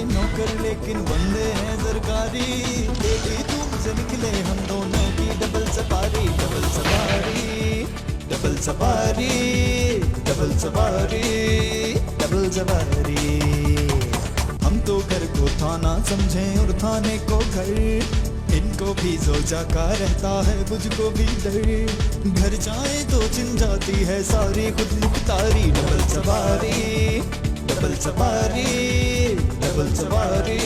नौकर लेकिन बंदे हैं सरकारी। तेरी धूम से निकले हम दोनों की डबल सवारी, डबल सवारी, डबल सवारी, डबल सवारी, डबल सवारी। हम तो घर को थाना समझें और थाने को घर, इनको भी सोचा का रहता है मुझको भी डर। घर जाए तो चिन जाती है सारी खुद मुख्तारी। डबल सवारी, डबल सवारी, डबल सवारी,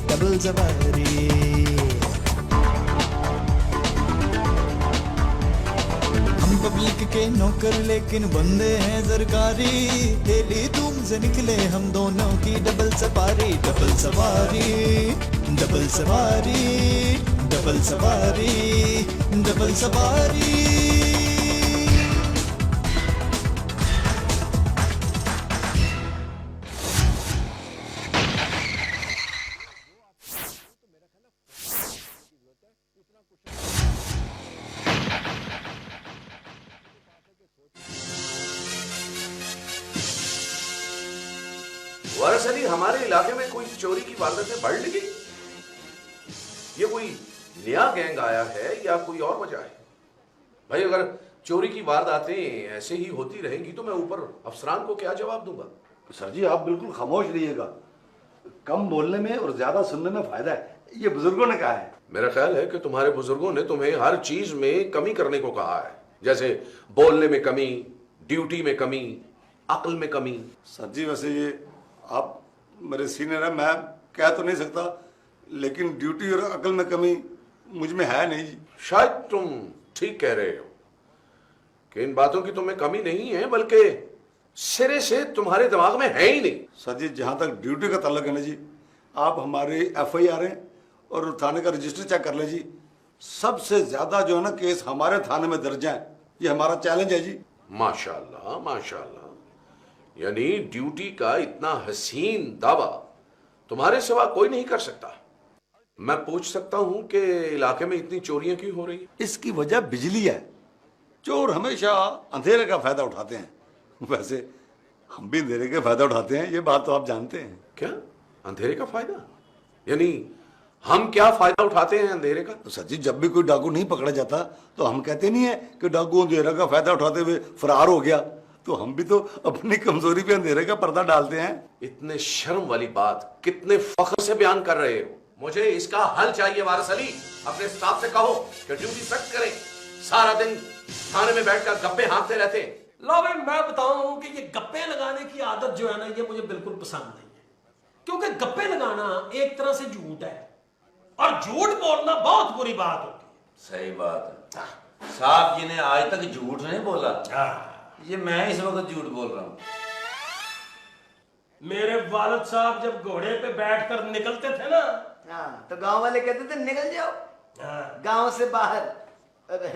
डबल सवारी। हम पब्लिक के नौकर लेकिन बंदे हैं सरकारी। डेली धूम से निकले हम दोनों की डबल सवारी, डबल सवारी, डबल सवारी, डबल सवारी, डबल सवारी। वारिस अली, हमारे इलाके में कोई चोरी की वारदातें बढ़ लगी? ये कोई नया गैंग आया है या कोई और वजह है? भाई अगर चोरी की वारदातें ऐसे ही होती रहेंगी तो मैं ऊपर अफसरान को क्या जवाब दूंगा? सर जी आप बिल्कुल खामोश रहिएगा, कम बोलने में और ज्यादा सुनने में फायदा है, ये बुजुर्गों ने कहा है। मेरा ख्याल है कि तुम्हारे बुजुर्गों ने तुम्हें हर चीज में कमी करने को कहा है, जैसे बोलने में कमी, ड्यूटी में कमी, अक्ल में कमी। सर जी वैसे ये आप मेरे सीनियर हैं, मैं कह तो नहीं सकता, लेकिन ड्यूटी और अकल में कमी मुझ में है नहीं जी। शायद तुम ठीक कह रहे हो कि इन बातों की तुम्हें कमी नहीं है, बल्कि सिरे से तुम्हारे दिमाग में है ही नहीं। सर जी जहाँ तक ड्यूटी का ताल्लुक है ना जी, आप हमारे FIR हैं और थाने का रजिस्टर चेक कर ले जी, सबसे ज्यादा जो है ना केस हमारे थाने में दर्ज है, ये हमारा चैलेंज है जी। माशाल्लाह माशाल्लाह, यानी ड्यूटी का इतना हसीन दावा तुम्हारे सिवा कोई नहीं कर सकता। मैं पूछ सकता हूं कि इलाके में इतनी चोरियां क्यों हो रही है? इसकी वजह बिजली है। चोर हमेशा अंधेरे का फायदा उठाते हैं, वैसे हम भी अंधेरे का फायदा उठाते हैं, ये बात तो आप जानते हैं। क्या अंधेरे का फायदा? यानी हम क्या फायदा उठाते हैं अंधेरे का? तो सर जी जब भी कोई डाकू नहीं पकड़ा जाता तो हम कहते नहीं है कि डाकू अंधेरे का फायदा उठाते हुए फरार हो गया, तो हम भी तो अपनी कमजोरी पे अंधेरे का पर्दा डालते हैं। इतने शर्म वाली बात कितने फख्र से बयान कर रहे हो। मुझे इसका हल चाहिए वारिस अली। अपने स्टाफ से कहो कि ड्यूटी सख्त करें, सारा दिन थाने में बैठकर गप्पे हाँकते रहते हैं। लो भाई मैं बताऊं कि ये गप्पे लगाने की आदत जो है ना, ये मुझे बिल्कुल पसंद नहीं है, क्योंकि गप्पे लगाना एक तरह से झूठ है और झूठ बोलना बहुत बुरी बात होती है। सही बात है, साहब जी ने आज तक झूठ नहीं बोला, ये मैं इस वक्त झूठ बोल रहा हूँ। मेरे वालिद साहब जब घोड़े पे बैठकर निकलते थे ना, हाँ, तो गांव वाले कहते थे निकल जाओ गांव से बाहर।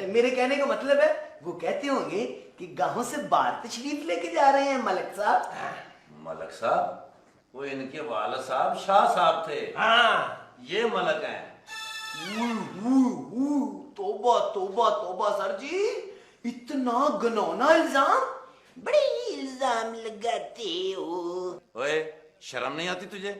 मेरे कहने का मतलब है वो कहते होंगे कि गांव से बाहर तशरीफ लेके जा रहे हैं मलक साहब। मलक साहब? वो इनके वालिद साहब शाह साहब थे। हाँ, ये मलक हैं। तोबा तोबा तोबा सर जी, इतना घिनौना इल्जाम, बड़े इल्जाम लगाते हो। ओए शर्म नहीं आती तुझे?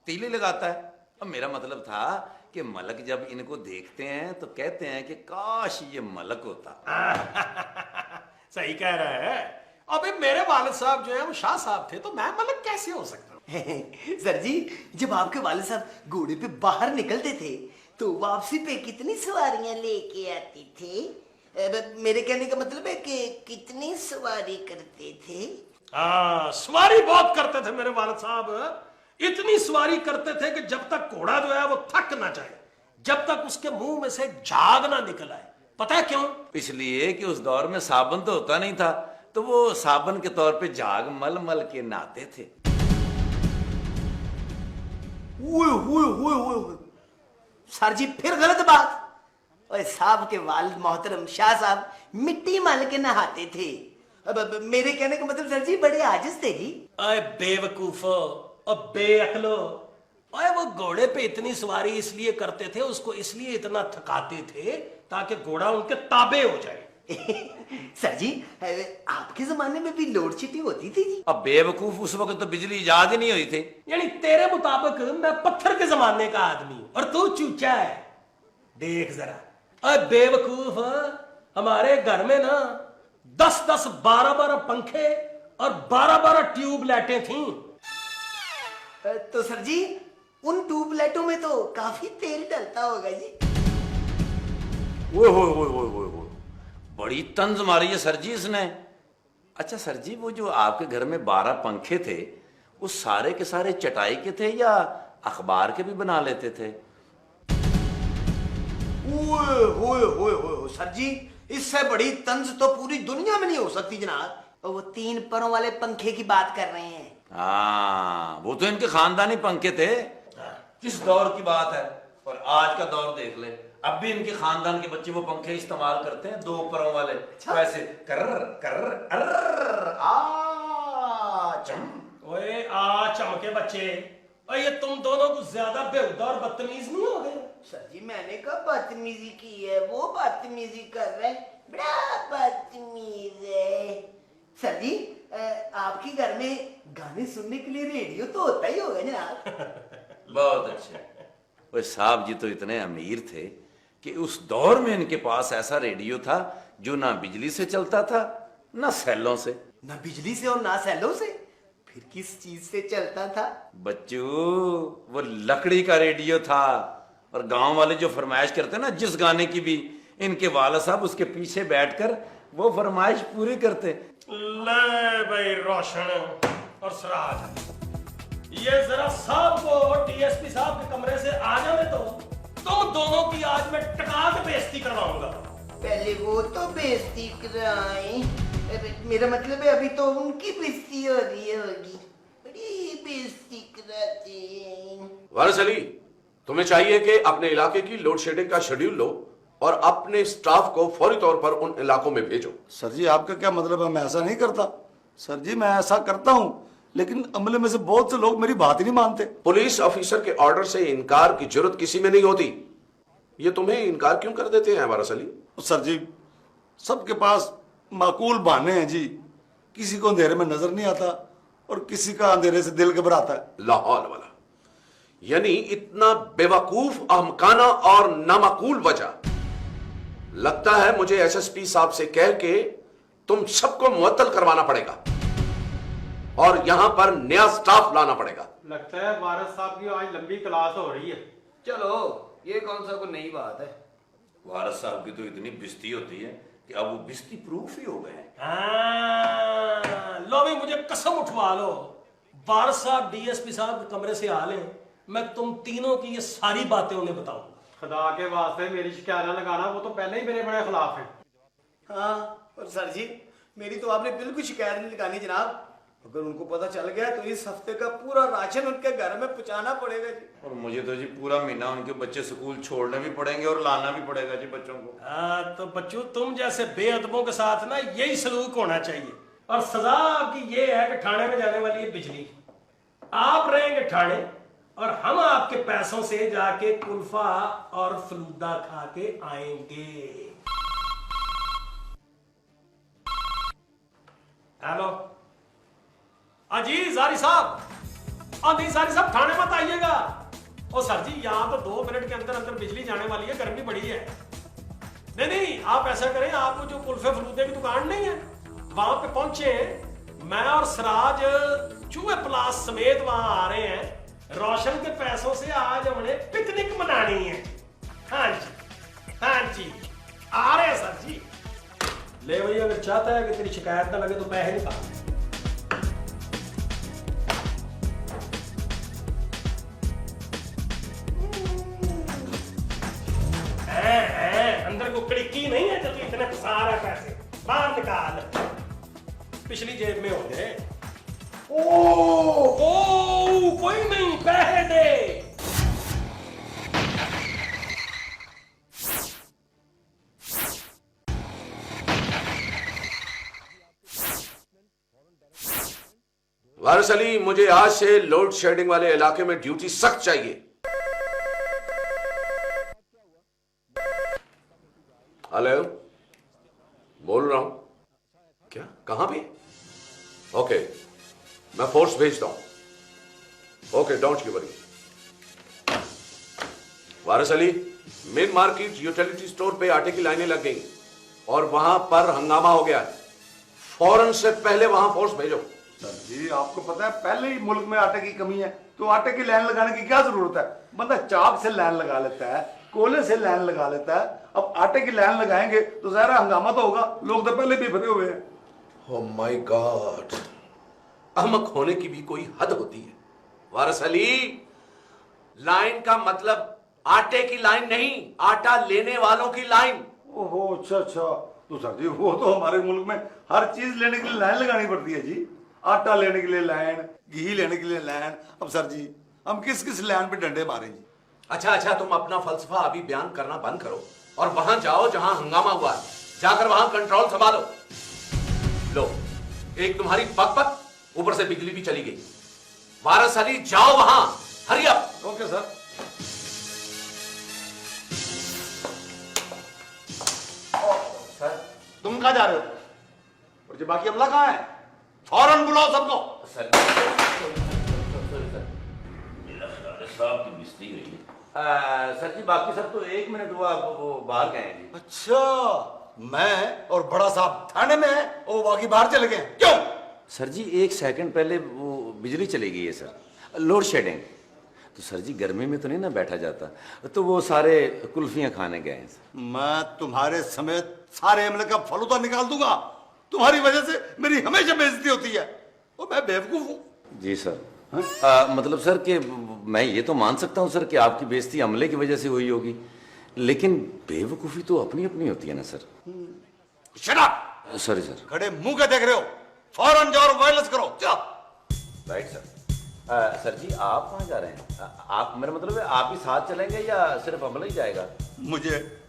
तीली लगाता है। अब मेरा मतलब था कि मलक जब इनको देखते हैं तो कहते हैं कि काश ये मलक होता। सही कह रहा है। अबे मेरे वालिद साहब जो है वो शाह साहब थे, तो मैं मलक कैसे हो सकता हूँ? सर जी जब आपके वालिद साहब घोड़े पे बाहर निकलते थे तो वापसी पे कितनी सवारियां लेके आती थे? मेरे कहने का मतलब है कि कितनी सवारी करते थे? सवारी बहुत करते थे मेरे वालिद साहब। इतनी सवारी करते थे कि जब तक घोड़ा जो है वो थक ना जाए, जब तक उसके मुंह में से झाग ना निकल आए। पता है क्यों? इसलिए कि उस दौर में साबुन तो होता नहीं था, तो वो साबुन के तौर पे झाग मल मल के नहाते थे। सर जी फिर गलत बात। और साहब के वालिद मोहतरम शाह साहब मिट्टी मल के नहाते थे। अब मेरे कहने का मतलब सर जी बड़े आजिज थे जी। अरे बेवकूफो और बेअक्लो, अरे वो घोड़े पे इतनी सवारी इसलिए करते थे, उसको इसलिए इतना थकाते थे ताकि घोड़ा उनके ताबे हो जाए। सर जी, आपके जमाने में भी लोड शेडिंग होती थी जी? अब बेवकूफ, उस वक्त तो बिजली इजाद ही नहीं हुई थी। यानी तेरे मुताबिक मैं पत्थर के जमाने का आदमी हूं और तू चूचा है। देख जरा, अरे बेवकूफ, हमारे घर में ना 10-10, 12-12 पंखे और 12-12 ट्यूबलाइटें थीं। तो सर जी, उन ट्यूबलाइटों में तो काफी तेल डलता होगा जी। ओए होए होए होए होए होए, बड़ी तंज मारी है सर जी इसने। अच्छा सर जी, वो जो आपके घर में 12 पंखे थे, वो सारे के सारे चटाई के थे या अखबार के भी बना लेते थे? ओए होए होए होए, सर जी, इससे बड़ी तंज तो पूरी दुनिया में नहीं हो सकती जनाब। और वो 3 परों वाले पंखे की बात कर रहे हैं। हाँ, वो तो इनके खानदानी पंखे थे। किस दौर की बात है, और आज का दौर देख ले, अब भी इनके खानदान के बच्चे वो पंखे इस्तेमाल करते हैं 2 परों वाले। अच्छा? वैसे कर्र कर्र अर्र आ चम। ओए आ चमके बच्चे, और ये तुम दोनों कुछ ज्यादा बेहुदा और बदतमीज नहीं हो गए? सर जी, मैंने कहा बदतमीजी की है, वो बदतमीजी कर रहे हैं, बड़ा बदतमीज है। सर जी, आपके घर में गाने सुनने के लिए रेडियो तो होता ही होगा जनाब। बहुत अच्छे। वो साहब जी तो इतने अमीर थे कि उस दौर में इनके पास ऐसा रेडियो था जो ना बिजली से चलता था ना सैलों से। ना बिजली से और ना सैलों से, फिर किस चीज से चलता था? बच्चू, वो लकड़ी का रेडियो था, और गांव वाले जो फरमाइश करते ना जिस गाने की भी, इनके वाला साहब उसके पीछे बैठकर वो फरमाइश पूरी करते। ले भाई रोशन और सराज, ये जरा साहब को डीएसपी साहब के कमरे से आ जाने तो तुम दोनों की आज मैं टका के बेइज्जती करवाऊंगा। पहले वो तो बेइज्जती कराए, मेरा मतलब है अभी तो उनकी बेइज्जती हो रही होगी, बड़ी बेइज्जती कराते हैं। वारिस अली, तुम्हें चाहिए कि अपने इलाके की लोड शेडिंग का शेड्यूल लो और अपने स्टाफ को फौरी तौर पर उन इलाकों में भेजो। सर जी, आपका क्या मतलब है? मैं ऐसा नहीं करता। सर जी, मैं ऐसा करता हूं, लेकिन अमले में से बहुत से लोग मेरी बात ही नहीं मानते। पुलिस ऑफिसर के ऑर्डर से इनकार की जरूरत किसी में नहीं होती। ये तुम्हें इनकार क्यों कर देते हैं वारिस अली? सर जी, सबके पास माकूल बहाने हैं जी। किसी को अंधेरे में नजर नहीं आता और किसी का अंधेरे से दिल घबराता है। लाहौल वाला, यानी इतना बेवकूफ, अहमकाना और नामाकूल वजह। लगता है मुझे एसएसपी साहब से कह के तुम सबको मुअत्तल करवाना पड़ेगा और यहां पर नया स्टाफ लाना पड़ेगा। लगता है वारिस साहब की आज लंबी क्लास हो रही है। चलो, ये कौन सा कोई नई बात है? वारिस साहब की तो इतनी बिस्ती होती है कि अब वो बिस्ती प्रूफ ही हो गए हैं। लो भी मुझे कसम उठवा लो, वारिस साहब डीएसपी साहब के कमरे से आ लें, मैं तुम तीनों की ये सारी बातें उन्हें बताऊंगा। खुदा के वास्ते मेरी शिकायत न लगाना, वो तो पहले ही मेरे बड़े खिलाफ है। हाँ, और सर जी, मेरी तो आपने बिल्कुल शिकायत नहीं लगानी जनाब। अगर उनको पता चल गया तो इस हफ्ते का पूरा राशन उनके घर में पहुंचाना पड़ेगा जी। और मुझे तो जी पूरा महीना उनके बच्चे स्कूल छोड़ने भी पड़ेंगे और लाना भी पड़ेगा जी बच्चों को। तो बच्चों, तुम जैसे बेअदबों के साथ ना यही सलूक होना चाहिए। और सजा आपकी ये है कि थाने में जाने वाली है बिजली, आप रहेंगे थाने और हम आपके पैसों से जाके कुल्फा और फलूदा खा के आएंगे। हेलो, अजी जारी साहब, नहीं जारी साहब, थाने मत आइएगा। ओ सर जी, यहाँ तो 2 मिनट के अंदर अंदर बिजली जाने वाली है, गर्मी बड़ी है। नहीं, आप ऐसा करें, आपको जो कुल्फे फलूदे की दुकान नहीं है वहां पे पहुंचे, मैं और सराज चूहे प्लास समेत वहां आ रहे हैं। रोशन के पैसों से आज हमने पिकनिक मनानी है। हाँ जी, हाँ जी, आ रहे हैं सर जी। ले भैया, अगर चाहता है कि तेरी शिकायत ना लगे तो पैसे निकाल। अंदर को कड़की नहीं है जो तू इतने फंसा रहा है, पैसे बाहर निकाल, पिछली जेब में होंगे। ओ कोई नहीं, पैसे दे। वारिस अली, मुझे आज से लोड शेडिंग वाले इलाके में ड्यूटी सख्त चाहिए। हेलो, बोल रहा हूं। क्या? कहां पे? ओके, मैं फोर्स भेजता हूं। Okay, don't you worry. Waris Ali, main market utility store पे आटे की लाइनें लग गई और वहां पर हंगामा हो गया है। फौरन से पहले वहां फोर्स भेजो। सर जी, आपको पता है पहले ही मुल्क में आटे की कमी है, तो आटे की लाइन लगाने की क्या जरूरत है? बंदा चाक से लाइन लगा लेता है, कोले से लाइन लगा लेता है। अब आटे की लाइन लगाएंगे तो जरा हंगामा तो होगा, लोग तो पहले भी भरे हुए हैं। ओह माय गॉड, अहमक होने की भी कोई हद होती है। वारिस अली, लाइन का मतलब आटे की लाइन नहीं, आटा लेने वालों की लाइन। ओहो, अच्छा अच्छा। तो सर जी, वो तो हमारे मुल्क में हर चीज लेने के लिए लाइन लगानी पड़ती है जी। आटा लेने के लिए लाइन, घी लेने के लिए लाइन। अब सर जी, हम किस किस लाइन पे डंडे मारें जी? अच्छा अच्छा, तुम अपना फलसफा अभी बयान करना बंद करो और वहां जाओ जहां हंगामा हुआ है, जाकर वहां कंट्रोल संभालो। लो, एक तुम्हारी बकबक, ऊपर से बिजली भी चली गई। वारिस अली, जाओ वहां, hurry up. Okay sir. Sir, तुम कहाँ जा रहे हो? और जो बाकी अमला कहाँ है? फौरन बुलाओ सबको। सर, मेरा ख्याल है साहब की मिस्त्री हुई है। सर जी, बाकी सब तो 1 मिनट हुआ, वो बाहर गए हैं जी। अच्छा, मैं और बड़ा साहब थाने में है और बाकी बाहर चले गए, क्यों? सर जी, 1 सेकंड पहले वो बिजली चली गई है सर, लोड शेडिंग। तो सर जी, गर्मी में तो नहीं ना बैठा जाता, तो वो सारे कुल्फियां खाने गए हैं सर। मैं तुम्हारे समेत सारे अमले का फलूदा निकाल दूंगा। तुम्हारी वजह से मेरी हमेशा बेइज्जती होती है। और मैं बेवकूफ हूँ जी सर। मतलब सर कि मैं ये तो मान सकता हूँ सर कि आपकी बेइज्जती अमले की वजह से हुई होगी, लेकिन बेवकूफ़ी तो अपनी अपनी होती है ना sir. Shut up! Sorry sir. खड़े मुंह के देख रहे हो? फौरन जाओ और वायरलेस करो, जाओ। Right sir. सर जी, आप कहाँ जा रहे हैं? आप, मेरा मतलब है आप ही साथ चलेंगे या सिर्फ अमला ही जाएगा? मुझे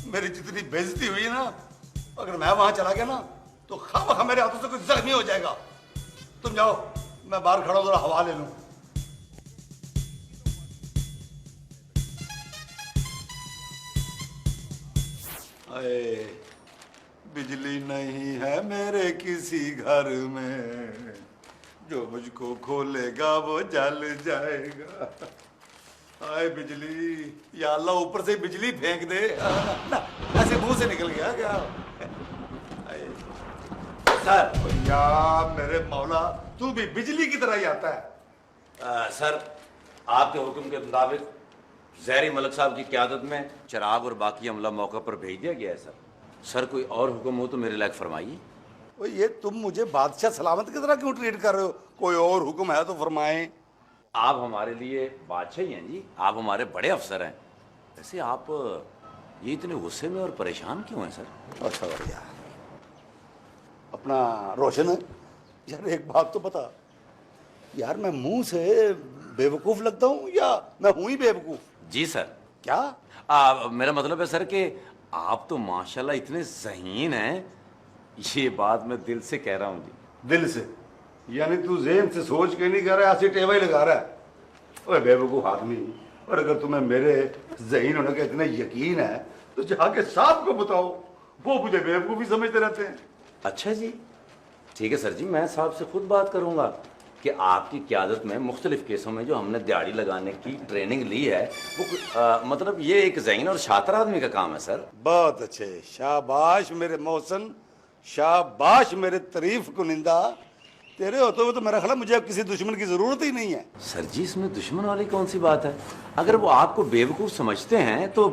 मेरी जितनी बेइज्जती हुई है ना, अगर मैं वहां चला गया ना तो खामखा मेरे हाथों से कुछ जख्मी हो जाएगा। तुम जाओ, मैं बाहर खड़ा हूं, जरा हवा ले लूं। अरे, बिजली नहीं है मेरे किसी घर में, जो मुझको खोलेगा वो जल जाएगा। हाय बिजली, या अल्लाह ऊपर से बिजली फेंक दे। ना, ऐसे मुंह से निकल गया क्या? हाय। सर। ओ या मेरे मौला, तू भी बिजली की तरह ही आता है। सर, आपके हुक्म के मुताबिक जहरी मलिक साहब की क़यादत में चिराग और बाकी अमला मौका पर भेज दिया गया है सर। सर, कोई और हुक्म हो तो मेरे लायक फरमाइए। ओ ये तुम मुझे बादशाह सलामत की तरह क्यों ट्रीट कर रहे हो? कोई और हुक्म है तो फरमाएं। आप हमारे लिए बादशाह ही हैं जी, आप हमारे बड़े अफसर हैं। वैसे आप ये इतने गुस्से में और परेशान क्यों हैं सर? अच्छा बढ़िया। अपना रोशन है यार, एक बात तो बता यार, मैं मुंह से बेवकूफ लगता हूँ या मैं हूं ही बेवकूफ? जी सर। क्या? मेरा मतलब है सर कि आप तो माशाल्लाह इतने ज़हीन हैं, ये बात मैं दिल से कह रहा हूँ जी। दिल से? यानी तू ज़हन से सोच के नहीं कर रहा, ऐसी टेवा ही लगा रहा है? ओए बेवकूफ आदमी, और अगर तुम्हें मेरे ज़हीन होने का इतना यकीन है तो जाके साहब को बताओ, वो मुझे बेवकूफ़ी समझते रहते हैं। अच्छा जी, ठीक है सर जी, मैं साहब से खुद बात करूँगा कि आपकी क़यादत में मुख्तलिफ केसों में जो हमने दिहाड़ी लगाने की ट्रेनिंग ली है वो मतलब ये एक ज़हीन और शातिर आदमी का काम है सर। बहुत अच्छे, शाबाश मेरे मोहसन, शाबाश मेरे तारीफ कुनिंदा। तेरे होते हुए तो मेरा ख्याल मुझे अब किसी दुश्मन की जरूरत ही नहीं है। सर जी, इसमें दुश्मन वाली कौन सी बात है? अगर वो आपको बेवकूफ़ समझते हैं तो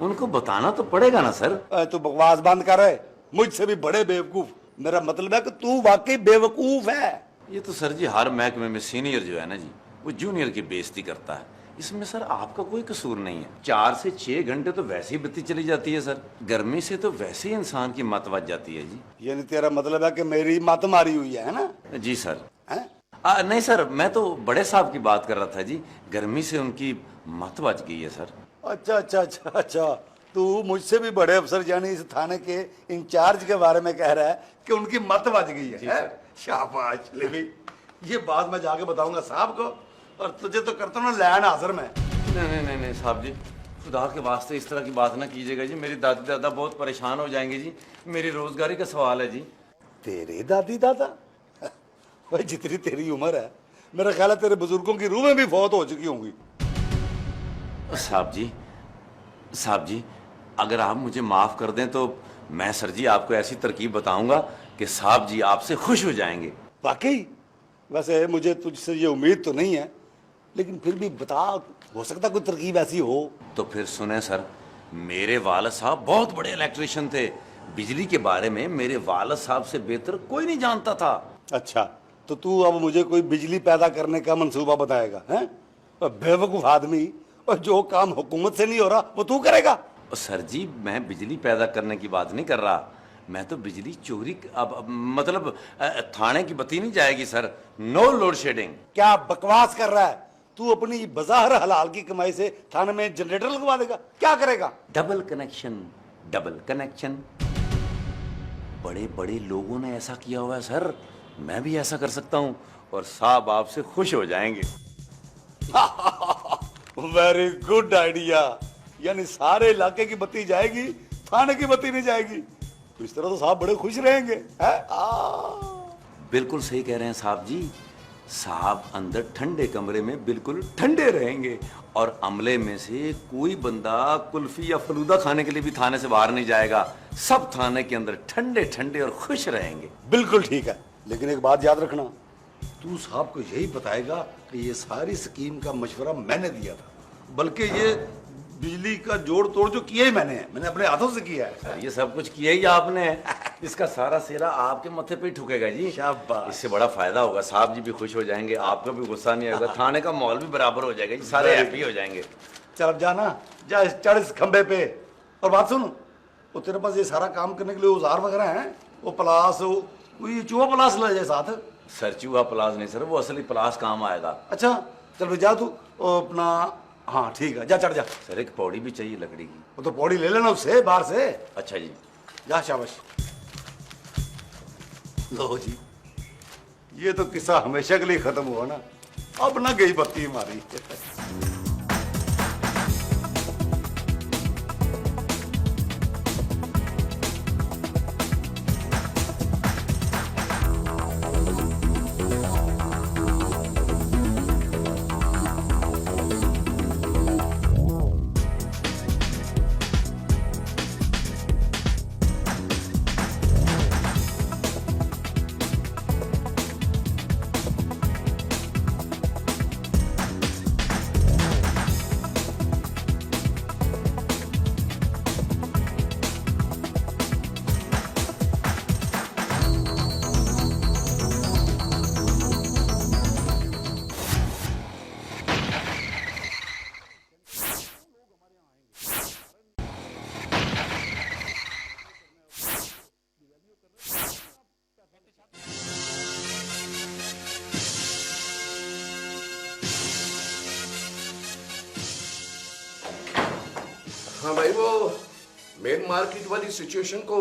उनको बताना तो पड़ेगा ना सर। तू बकवास बंद कर रहे, मुझसे भी बड़े बेवकूफ। मेरा मतलब है कि तू वाकई बेवकूफ है। ये तो सर जी हर महकमे में सीनियर जो है ना जी, वो जूनियर की बेइज्जती करता है। इसमें सर आपका कोई कसूर नहीं है। 4 से 6 घंटे तो वैसे ही बत्ती चली जाती है सर, गर्मी से तो वैसे ही इंसान की मत बच जाती है जी। यानी तेरा मतलब है कि मेरी मत मारी हुई है ना? जी सर। हैं? नहीं सर, मैं तो बड़े साहब की बात कर रहा था जी, गर्मी से उनकी मत बच गई है सर। अच्छा अच्छा अच्छा अच्छा, तू मुझसे भी बड़े अफसर यानी इस थाने के इंचार्ज के बारे में कह रहा है कि उनकी मत बच गई है? शाबाश। ले भी, ये बात मैं जाके बताऊंगा साहब को, और तुझे तो करता हूँ ना लैन हाजिर में। नहीं नहीं नहीं नहीं साहब जी, खुदा के वास्ते इस तरह की बात ना कीजिएगा जी, मेरी दादी दादा बहुत परेशान हो जाएंगे जी, मेरी रोजगारी का सवाल है जी। तेरे दादी दादा? भाई जितनी तेरी उम्र है मेरा ख्याल है तेरे बुजुर्गों की रूहें भी फौत हो चुकी होंगी। साहब जी अगर आप मुझे माफ कर दें तो मैं सर जी आपको ऐसी तरकीब बताऊंगा कि साहब जी आपसे खुश हो जाएंगे। वाकई? वैसे मुझे तुझसे ये उम्मीद तो नहीं है, लेकिन फिर भी बता, हो सकता कोई तरकीब ऐसी हो। तो फिर सुने सर, मेरे वालिद साहब बहुत बड़े इलेक्ट्रिशियन थे, बिजली के बारे में मेरे वालिद साहब से बेहतर कोई नहीं जानता था। अच्छा, तो तू अब मुझे कोई बिजली पैदा करने का मंसूबा बताएगा? हैं बेवकूफ आदमी, और जो काम हुकूमत से नहीं हो रहा वो तू करेगा? सर जी मैं बिजली पैदा करने की बात नहीं कर रहा, मैं तो बिजली चोरी अब मतलब थाने की बत्ती नहीं जाएगी सर, नो लोड शेडिंग। क्या बकवास कर रहा है तू? अपनी बज़ाहिर हलाल की कमाई से थाने में जनरेटर लगवा देगा? क्या करेगा? Double connection. बड़े बड़े लोगों ने ऐसा किया हुआ है सर, मैं भी ऐसा कर सकता हूं और साहब आपसे खुश हो जाएंगे। वेरी गुड आइडिया, यानी सारे इलाके की बत्ती जाएगी, थाने की बत्ती नहीं जाएगी। तो इस तरह तो साहब बड़े खुश रहेंगे। बिल्कुल सही कह रहे हैं साहब जी, साहब अंदर ठंडे कमरे में बिल्कुल ठंडे रहेंगे और अमले में से कोई बंदा कुल्फी या फलूदा खाने के लिए भी थाने से बाहर नहीं जाएगा, सब थाने के अंदर ठंडे ठंडे और खुश रहेंगे। बिल्कुल ठीक है, लेकिन एक बात याद रखना, तू साहब को यही बताएगा कि ये सारी स्कीम का मशवरा मैंने दिया था, बल्कि ये बिजली का जोड़ तोड़ जो किया ही मैंने अपने हाथों से किया है। सर ये सब कुछ किया ही आपने, इसका सारा सेरा आपके मत्थे पे ठुकेगा जी। शाबाश। इससे बड़ा फायदा होगा, साहब जी भी खुश हो जाएंगे, आपका भी गुस्सा नहीं आएगा, थाने का माहौल भी बराबर हो जाएगा जी, सारे हैप्पी हो जाएंगे। चल अब जाना, जा चढ़ इस खंबे पे। और बात सुन, वो तेरे पास ये सारा काम करने के लिए औजार वगैरह हैं? वो प्लास, वो ये चूहा प्लास ले जाए साथ। सर चूहा प्लास नहीं सर, वो असली प्लास काम आएगा। अच्छा चल भाई जा तू अपना, हाँ ठीक है, जा चढ़ जा। सर एक पौड़ी भी चाहिए लकड़ी की। वो तो पौड़ी ले लेना उससे बाहर से। अच्छा जी, जा शाबाश। लो जी, ये तो किस्सा हमेशा के लिए खत्म हुआ ना, अब ना गई बत्ती हमारी। हाँ भाई, वो मेन मार्केट वाली सिचुएशन को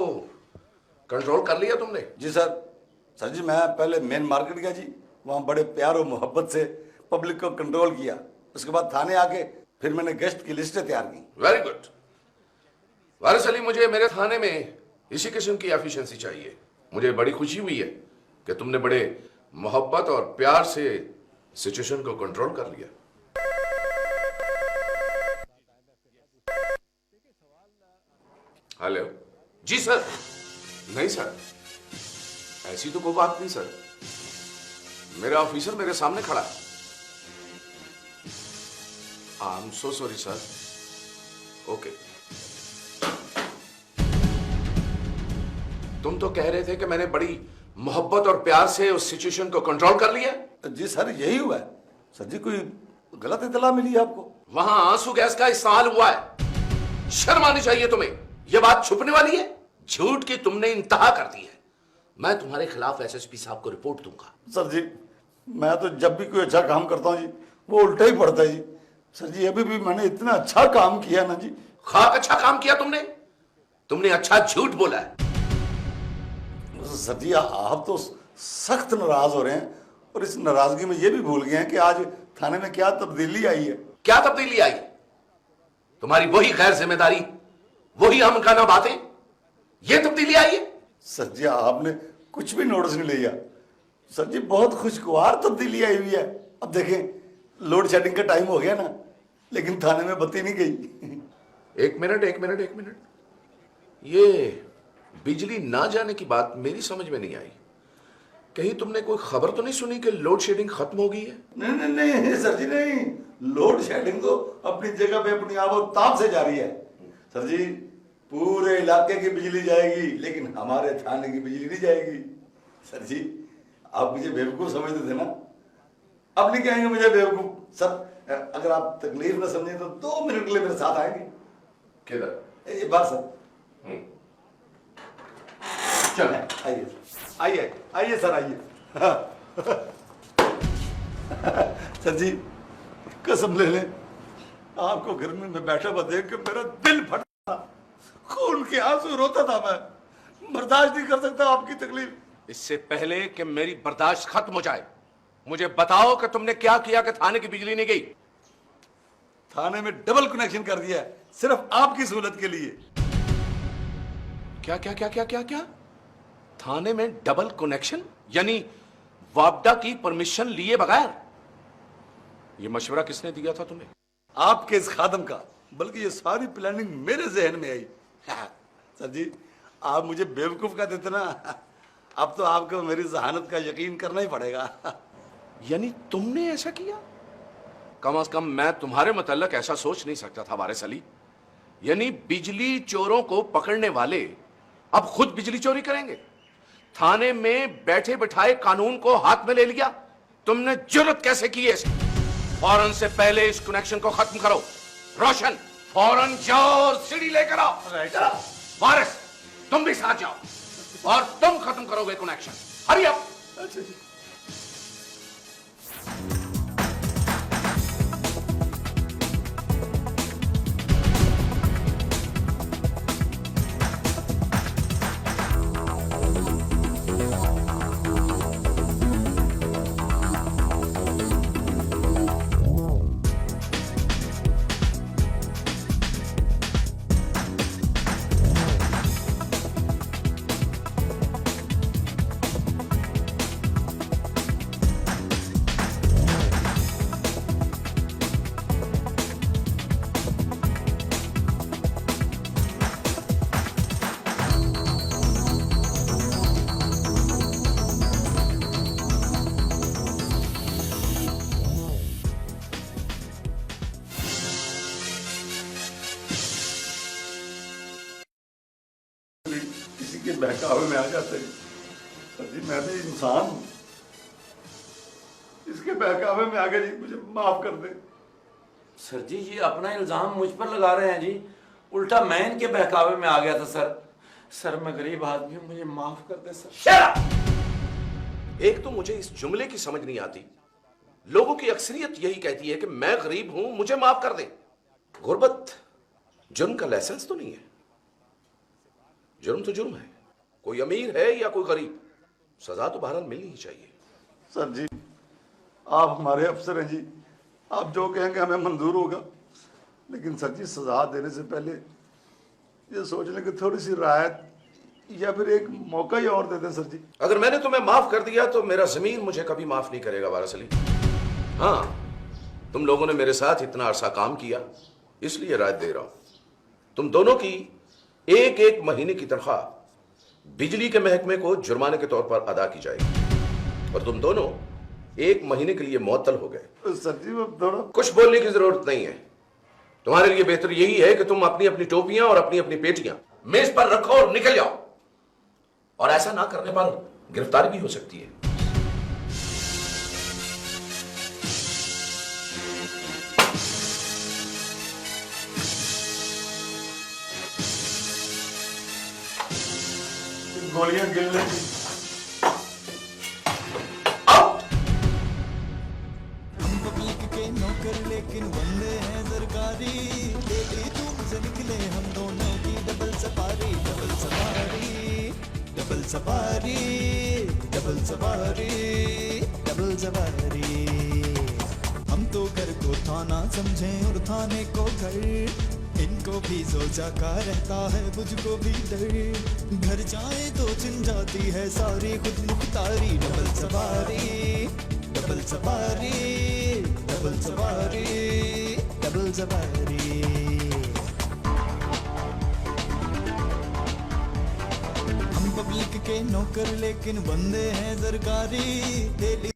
कंट्रोल कर लिया तुमने? जी सर जी मैं पहले मेन मार्केट गया जी, वहाँ बड़े प्यार और मोहब्बत से पब्लिक को कंट्रोल किया, उसके बाद थाने आके फिर मैंने गेस्ट की लिस्टें तैयार की। वेरी गुड वारिस अली, मुझे मेरे थाने में इसी किस्म की एफिशिएंसी चाहिए। मुझे बड़ी खुशी हुई है कि तुमने बड़े मोहब्बत और प्यार से सिचुएशन को कंट्रोल कर लिया। हेलो जी सर। नहीं सर, ऐसी तो कोई बात नहीं सर, मेरा ऑफिसर मेरे सामने खड़ा है। I am so sorry sir. Okay, तुम तो कह रहे थे कि मैंने बड़ी मोहब्बत और प्यार से उस सिचुएशन को कंट्रोल कर लिया। जी सर यही हुआ है। सर जी कोई गलत इतला मिली है आपको? वहां आंसू गैस का इस्तेमाल हुआ है। शर्म आनी चाहिए तुम्हें, यह बात छुपने वाली है? झूठ की तुमने इंतहा कर दी है। मैं तुम्हारे खिलाफ एसएसपी साहब को रिपोर्ट दूंगा। सर जी मैं तो जब भी कोई अच्छा काम करता हूँ जी वो उल्टा ही पड़ता है जी। सर जी अभी भी मैंने इतना अच्छा काम किया ना जी। खाक अच्छा काम किया तुमने अच्छा झूठ बोला है। सर जी आप तो सख्त नाराज हो रहे हैं और इस नाराजगी में ये भी भूल गए हैं कि आज थाने में क्या तब्दीली आई है। क्या तब्दीली आई? तुम्हारी वही गैर जिम्मेदारी, वही हम का ना बातें, ये तब्दीली आई है। सर जी आपने कुछ भी नोटिस नहीं लिया। सर जी बहुत खुशगवार तब्दीली आई हुई है। अब देखें लोड शेडिंग का टाइम हो गया ना, लेकिन थाने में बत्ती नहीं गई। एक मिनट, ये बिजली ना जाने की बात मेरी समझ में नहीं आई। कहीं तुमने कोई खबर तो नहीं सुनी कि लोड शेडिंग खत्म हो गई है? नहीं सर जी नहीं, लोड शेडिंग तो अपनी जगह पे अपनी आबोताब से जारी है। सर जी पूरे इलाके की बिजली जाएगी, लेकिन हमारे थाने की बिजली नहीं जाएगी। सर जी आप मुझे बेवकूफ समझते थे ना, अब नहीं कहेंगे मुझे बेवकूफ। सर अगर आप तकलीफ ना समझे तो 2 मिनट के लिए मेरे साथ आएंगे। किधर? ये बात सर। चल आइए सर आइए। सर जी कसम ले लें, आपको घर में मैं बैठा हुआ देख के मेरा दिल फटा, खून के आंसू रोता था। मैं बर्दाश्त नहीं कर सकता आपकी तकलीफ। इससे पहले कि मेरी बर्दाश्त खत्म हो जाए, मुझे बताओ कि तुमने क्या किया कि थाने की बिजली नहीं गई? थाने में डबल कनेक्शन कर दिया है, सिर्फ आपकी सहूलत के लिए। क्या? थाने में डबल कनेक्शन, यानी वापडा की परमिशन लिए बगैर? यह मशवरा किसने दिया था तुम्हें? आपके इस खादम का, बल्कि ये सारी प्लानिंग मेरे जहन में आई। सर जी आप मुझे बेवकूफ का देते ना, अब तो आपको मेरी जहानत का यकीन करना ही पड़ेगा। यानी तुमने ऐसा किया? कम से कम मैं तुम्हारे मुतल्लिक ऐसा सोच नहीं सकता था वारिस अली। यानी बिजली चोरों को पकड़ने वाले अब खुद बिजली चोरी करेंगे? थाने में बैठे बिठाए कानून को हाथ में ले लिया? तुमने जुर्रत कैसे की ऐसे? फौरन से पहले इस कनेक्शन को खत्म करो। रोशन फौरन जाओ और सीढ़ी लेकर आओ। वारिस तुम भी साथ जाओ और तुम खत्म करोगे कनेक्शन। Hurry up. किसी के बहकावे में आ जाते हैं। सर जी मैं भी इंसान हूं, इसके बहकावे में आ गए जी, मुझे माफ कर दे। सर जी ये अपना इल्जाम मुझ पर लगा रहे हैं जी, उल्टा मैं इनके बहकावे में आ गया था। सर मैं गरीब आदमी हूं, मुझे माफ कर दे सर। Shut up! एक तो मुझे इस जुमले की समझ नहीं आती। लोगों की अक्सरियत यही कहती है कि मैं गरीब हूं, मुझे माफ कर दे। गुर्बत जुर्म का लाइसेंस तो नहीं है। जुर्म तो जुर्म है, कोई अमीर है या कोई गरीब, सजा तो बहरहाल मिलनी ही चाहिए। सर जी आप हमारे अफसर हैं जी, आप जो कहेंगे हमें मंजूर होगा, लेकिन सर जी सजा देने से पहले ये सोच लें कि थोड़ी सी राहत या फिर एक मौका ही और दे दें। सर जी अगर मैंने तुम्हें माफ कर दिया तो मेरा जमीर मुझे कभी माफ नहीं करेगा वारिस अली। हाँ तुम लोगों ने मेरे साथ इतना अरसा काम किया, इसलिए राहत दे रहा हूं। तुम दोनों की एक एक महीने की तनख्वाह बिजली के महकमे को जुर्माने के तौर पर अदा की जाएगी और तुम दोनों 1 महीने के लिए मुअत्तल हो गए। सर जी वो थोड़ा कुछ बोलने की जरूरत नहीं है। तुम्हारे लिए बेहतर यही है कि तुम अपनी अपनी टोपियां और अपनी अपनी पेटियां मेज पर रखो और निकल जाओ, और ऐसा ना करने पर गिरफ्तारी भी हो सकती है। गोलियां गिन लें। हम पब्लिक के नौकर लेकिन बंदे हैं सरकारी, तेरी धूप से निकले हम दोनों की डबल सवारी, डबल सवारी, डबल सवारी, डबल सवारी, डबल सवारी। हम तो घर को थाना समझें और थाने को घर, मुझको भी सोचा का रहता है मुझको भी डर घर जाए तो चिन जाती है सारी खुद मुख्तारी डबल सवारी डबल सवारी डबल सवारी डबल सवारी हम पब्लिक के नौकर लेकिन बंदे हैं सरकारी डेली